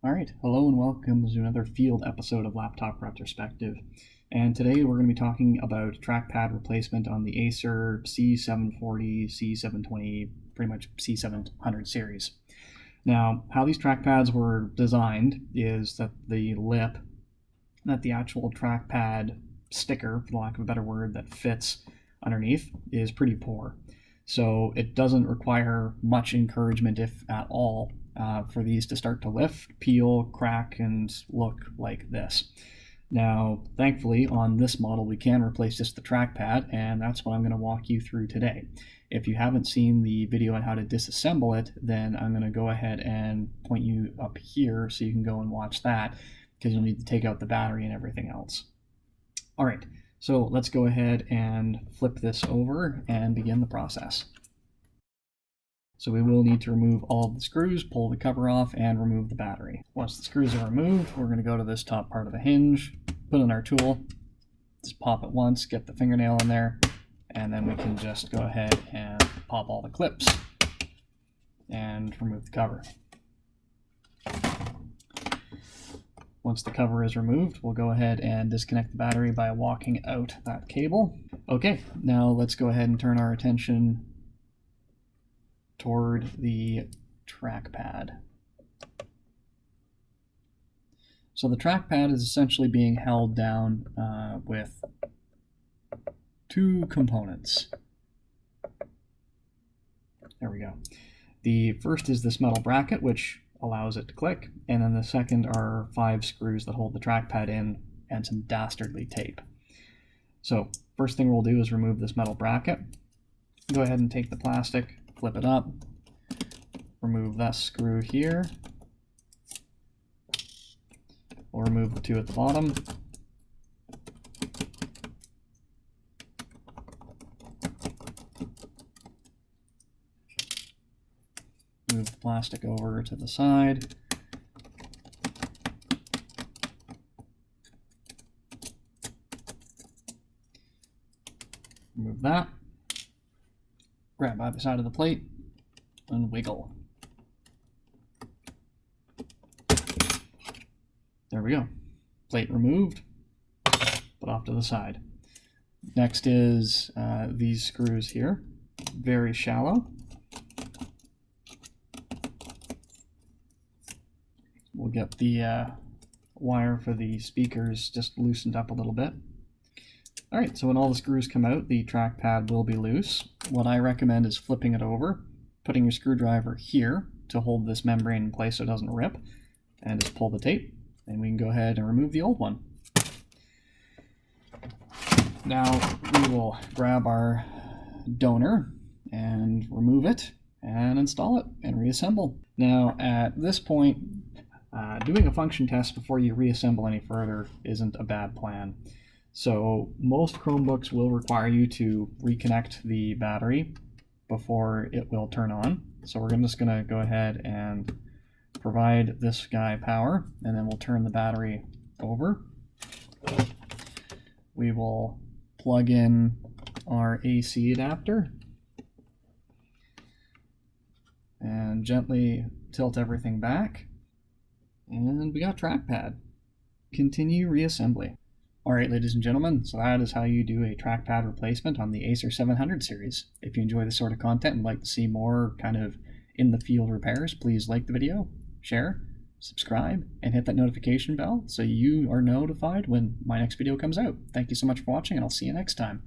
Alright, hello and welcome to another field episode of Laptop Retrospective. And today we're going to be talking about trackpad replacement on the Acer C740, C720, pretty much C700 series. Now, how these trackpads were designed is that the lip, that the actual trackpad sticker, for the lack of a better word, that fits underneath is pretty poor. So it doesn't require much encouragement, if at all, for these to start to lift, peel, crack, and look like this. Now, thankfully, on this model, we can replace just the trackpad, and that's what I'm going to walk you through today. If you haven't seen the video on how to disassemble it, then I'm going to go ahead and point you up here so you can go and watch that, because you'll need to take out the battery and everything else. All right, so let's go ahead and flip this over and begin the process. So we will need to remove all of the screws, pull the cover off, and remove the battery. Once the screws are removed, we're going to go to this top part of the hinge, put in our tool, just pop it once, get the fingernail in there, and then we can just go ahead and pop all the clips and remove the cover. Once the cover is removed, we'll go ahead and disconnect the battery by walking out that cable. Okay, now let's go ahead and turn our attention toward the trackpad. So the trackpad is essentially being held down with two components. There we go. The first is this metal bracket, which allows it to click, and then the second are 5 screws that hold the trackpad in and some dastardly tape. So first thing we'll do is remove this metal bracket. Go ahead and take the plastic, flip it up, remove that screw here. We'll remove the 2 at the bottom. Move the plastic over to the side. Remove that. Grab either side of the plate and wiggle. There we go. Plate removed, put off to the side. Next is these screws here, very shallow. We'll get the wire for the speakers just loosened up a little bit. Alright, so when all the screws come out, the trackpad will be loose. What I recommend is flipping it over, putting your screwdriver here to hold this membrane in place so it doesn't rip, and just pull the tape, and we can go ahead and remove the old one. Now we will grab our donor and remove it and install it and reassemble. Now at this point, doing a function test before you reassemble any further isn't a bad plan. So most Chromebooks will require you to reconnect the battery before it will turn on. So we're just going to go ahead and provide this guy power, and then we'll turn the battery over. We will plug in our AC adapter and gently tilt everything back. And we got trackpad. Continue reassembly. Alright, ladies and gentlemen, so that is how you do a trackpad replacement on the Acer 700 series. If you enjoy this sort of content and like to see more kind of in-the-field repairs, please like the video, share, subscribe, and hit that notification bell so you are notified when my next video comes out. Thank you so much for watching, and I'll see you next time.